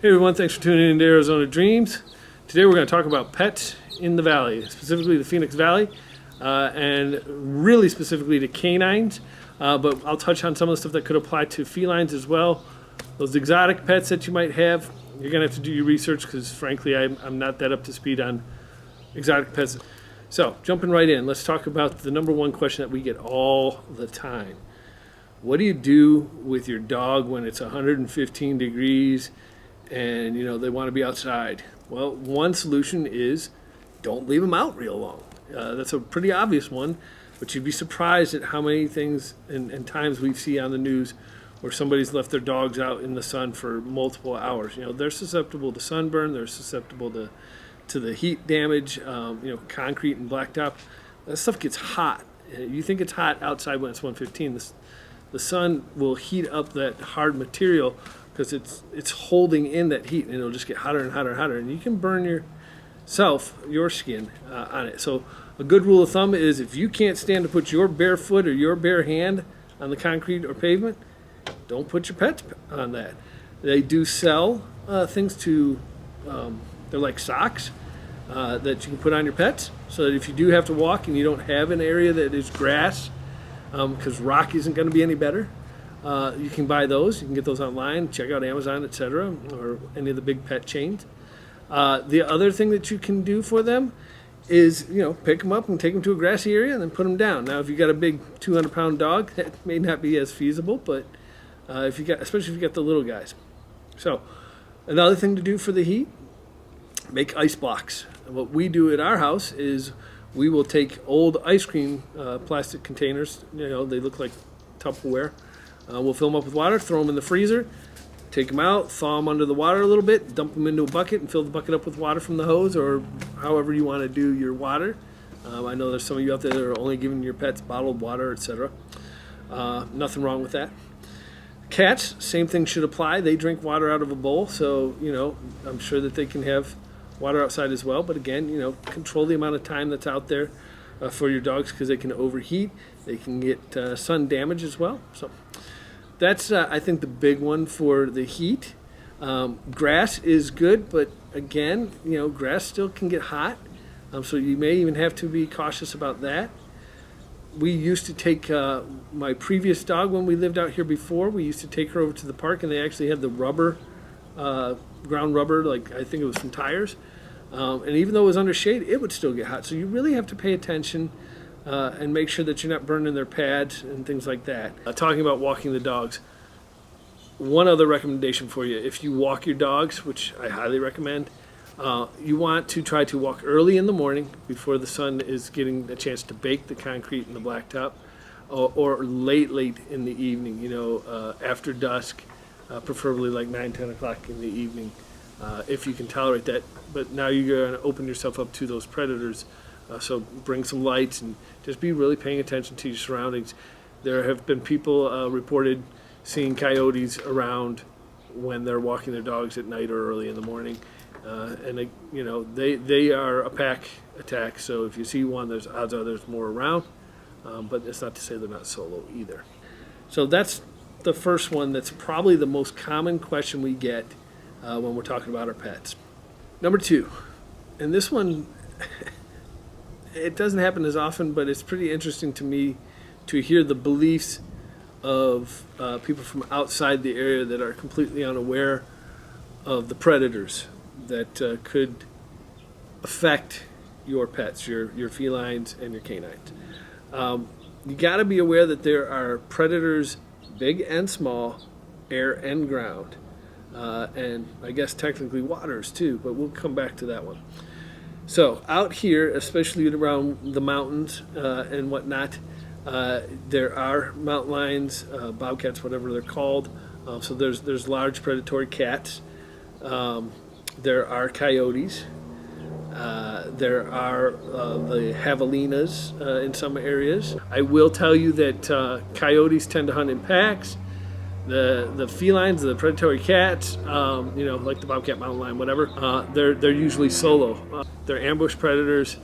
Hey everyone, thanks for tuning in to Arizona Dreams. Today we're going to talk about pets in the valley, specifically the Phoenix Valley, and really specifically to canines, but I'll touch on some of the stuff that could apply to felines as well. Those exotic pets that you might have, you're going to have to do your research because frankly I'm not that up to speed on exotic pets. So jumping right in, let's talk about the number one question that we get all the time. What do you do with your dog when it's 115 degrees and they want to be outside? Well, one solution is don't leave them out real long. That's a pretty obvious one, but you'd be surprised at how many things and times we see on the news where somebody's left their dogs out in the sun for multiple hours. They're susceptible to sunburn, they're susceptible to the heat damage, concrete and blacktop. That stuff gets hot. You think it's hot outside when it's 115. The sun will heat up that hard material because it's holding in that heat, and it'll just get hotter and hotter and hotter, and you can burn your skin on it. So a good rule of thumb is if you can't stand to put your bare foot or your bare hand on the concrete or pavement, don't put your pets on that. They do sell things they're like socks that you can put on your pets, so that if you do have to walk and you don't have an area that is grass, because rock isn't going to be any better, you can buy those. You can get those online, check out Amazon, etc., or any of the big pet chains. The other thing that you can do for them is, pick them up and take them to a grassy area and then put them down. Now, if you've got a big 200-pound dog, that may not be as feasible, but especially if you got the little guys. So, another thing to do for the heat, make ice blocks. And what we do at our house is we will take old ice cream plastic containers. They look like Tupperware. We'll fill them up with water, throw them in the freezer, take them out, thaw them under the water a little bit, dump them into a bucket, and fill the bucket up with water from the hose, or however you want to do your water. I know there's some of you out there that are only giving your pets bottled water, etc. Nothing wrong with that. Cats, same thing should apply. They drink water out of a bowl, so I'm sure that they can have water outside as well. But again, control the amount of time that's out there for your dogs, because they can overheat. They can get sun damage as well. So that's, I think, the big one for the heat. Grass is good, but again, grass still can get hot. So you may even have to be cautious about that. We used to take my previous dog when we lived out here before. We used to take her over to the park, and they actually had the rubber, ground rubber, like I think it was from tires. And even though it was under shade, it would still get hot. So you really have to pay attention and make sure that you're not burning their pads and things like that. Talking about walking the dogs, one other recommendation for you: if you walk your dogs, which I highly recommend, you want to try to walk early in the morning before the sun is getting a chance to bake the concrete and the blacktop, or late in the evening, after dusk, preferably like 9-10 o'clock in the evening, if you can tolerate that. But now you're going to open yourself up to those predators, so bring some lights and just be really paying attention to your surroundings. There have been people reported seeing coyotes around when they're walking their dogs at night or early in the morning, and they are a pack attack. So if you see one, there's odds are there's more around, but it's not to say they're not solo either. So that's the first one. That's probably the most common question we get when we're talking about our pets. Number two, and this one, it doesn't happen as often, but it's pretty interesting to me to hear the beliefs of people from outside the area that are completely unaware of the predators that could affect your pets, your felines and your canines. You got to be aware that there are predators, big and small, air and ground, and I guess technically waters too, but we'll come back to that one. So out here, especially around the mountains and whatnot, there are mountain lions, bobcats, whatever they're called. So there's large predatory cats. There are coyotes. There are the javelinas in some areas. I will tell you that coyotes tend to hunt in packs. The felines, the predatory cats, like the bobcat, mountain lion, whatever, they're usually solo. They're ambush predators,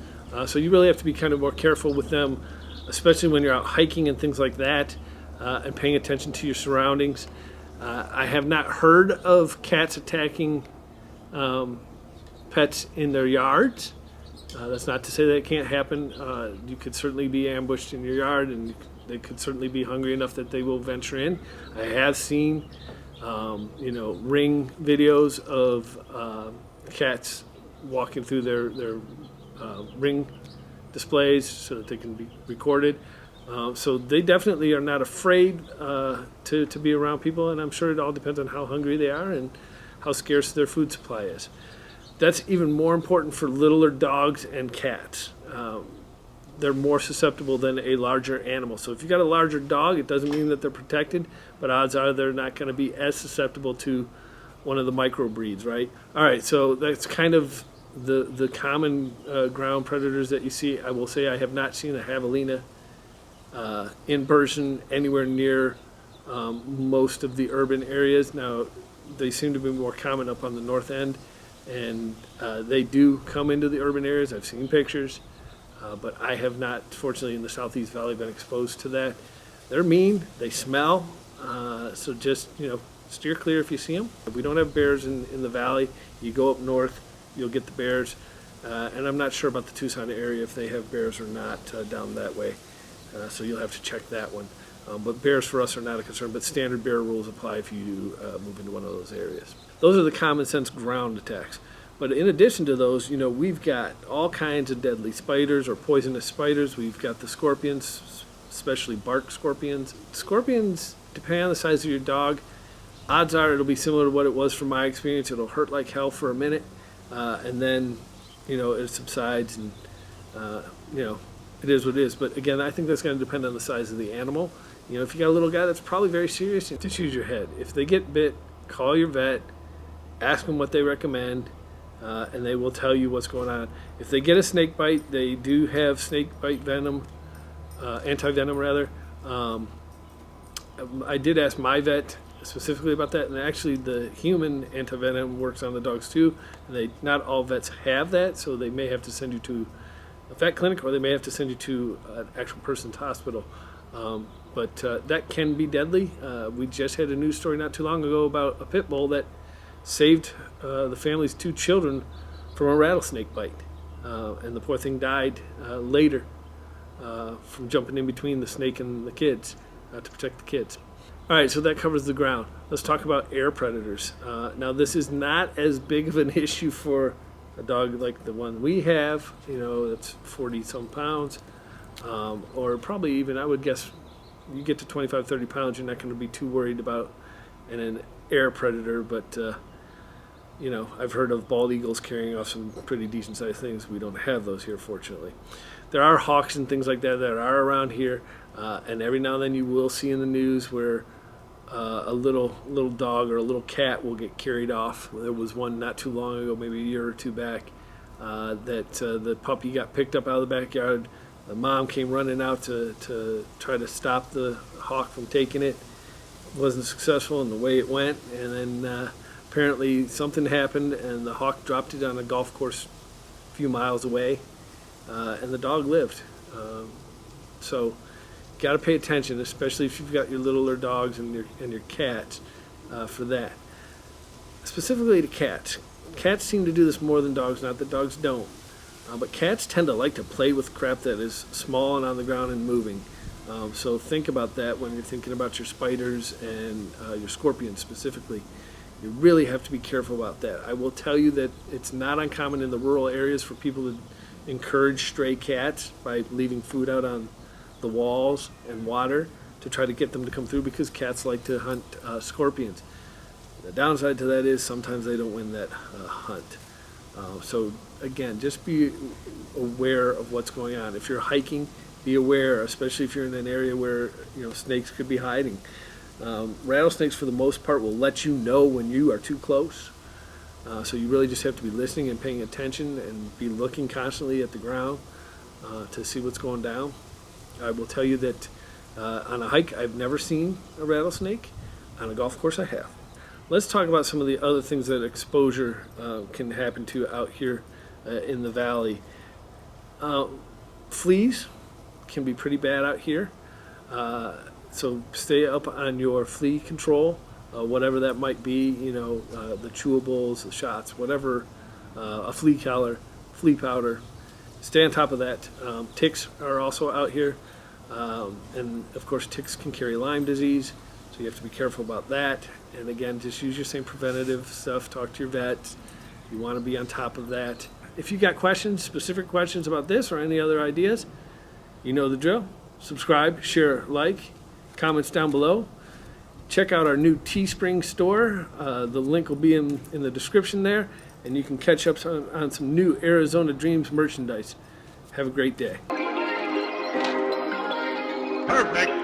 so you really have to be kind of more careful with them, especially when you're out hiking and things like that, and paying attention to your surroundings. I have not heard of cats attacking pets in their yards. That's not to say that it can't happen. You could certainly be ambushed in your yard, and they could certainly be hungry enough that they will venture in. I have seen, ring videos of cats walking through their ring displays so that they can be recorded. So they definitely are not afraid to be around people, and I'm sure it all depends on how hungry they are and how scarce their food supply is. That's even more important for littler dogs and cats. They're more susceptible than a larger animal. So if you've got a larger dog, it doesn't mean that they're protected, but odds are they're not going to be as susceptible to one of the micro breeds, right? All right, so that's kind of the common ground predators that you see. I will say I have not seen a javelina in person anywhere near most of the urban areas. Now, they seem to be more common up on the north end, and they do come into the urban areas. I've seen pictures, but I have not, fortunately, in the Southeast Valley, been exposed to that. They're mean, they smell, so just, steer clear if you see them. We don't have bears in the valley. You go up north, you'll get the bears, and I'm not sure about the Tucson area if they have bears or not down that way, so you'll have to check that one. But bears for us are not a concern, but standard bear rules apply if you move into one of those areas. Those are the common sense ground attacks. But in addition to those, we've got all kinds of deadly spiders or poisonous spiders. We've got the scorpions, especially bark scorpions. Scorpions, depending on the size of your dog, odds are it'll be similar to what it was from my experience. It'll hurt like hell for a minute, and then, it subsides, and, it is what it is. But again, I think that's going to depend on the size of the animal. If you got a little guy that's probably very serious, just use your head. If they get bit, call your vet, ask them what they recommend, and they will tell you what's going on. If they get a snake bite, they do have snake bite venom, anti-venom rather. I did ask my vet specifically about that, and actually the human anti-venom works on the dogs too. And not all vets have that, so they may have to send you to a vet clinic, or they may have to send you to an actual person's hospital. But that can be deadly. We just had a news story not too long ago about a pit bull that saved the family's 2 children from a rattlesnake bite. And the poor thing died later from jumping in between the snake and the kids to protect the kids. All right, so that covers the ground. Let's talk about air predators. Now, this is not as big of an issue for a dog like the one we have, that's 40-some pounds, or probably even, I would guess, you get to 25, 30 pounds, you're not going to be too worried about an air predator, but, I've heard of bald eagles carrying off some pretty decent-sized things. We don't have those here, fortunately. There are hawks and things like that are around here, and every now and then you will see in the news where a little dog or a little cat will get carried off. There was one not too long ago, maybe a year or two back, that the puppy got picked up out of the backyard. The mom came running out to try to stop the hawk from taking it. Wasn't successful in the way it went, and then apparently something happened and the hawk dropped it on a golf course a few miles away, and the dog lived. So got to pay attention, especially if you've got your littler dogs and your cats, for that. Specifically to cats. Cats seem to do this more than dogs, not that dogs don't. But cats tend to like to play with crap that is small and on the ground and moving. So think about that when you're thinking about your spiders and your scorpions specifically. You really have to be careful about that. I will tell you that it's not uncommon in the rural areas for people to encourage stray cats by leaving food out on the walls and water to try to get them to come through, because cats like to hunt scorpions. The downside to that is sometimes they don't win that hunt. So again, just be aware of what's going on. If you're hiking, be aware, especially if you're in an area where snakes could be hiding. Rattlesnakes, for the most part, will let you know when you are too close. So you really just have to be listening and paying attention and be looking constantly at the ground to see what's going down. I will tell you that on a hike, I've never seen a rattlesnake. On a golf course, I have. Let's talk about some of the other things that exposure can happen to out here in the valley. Fleas can be pretty bad out here. So stay up on your flea control. whatever that might be, the chewables, the shots, whatever, a flea collar, flea powder. Stay on top of that. Ticks are also out here, and of course ticks can carry Lyme disease, so you have to be careful about that. And again, just use your same preventative stuff. Talk to your vet. You want to be on top of that. If you got questions, specific questions about this or any other ideas, you know the drill. Subscribe, share, like, comments down below. Check out our new Teespring store. The link will be in the description there, and you can catch up on some new Arizona Dreams merchandise. Have a great day. Perfect.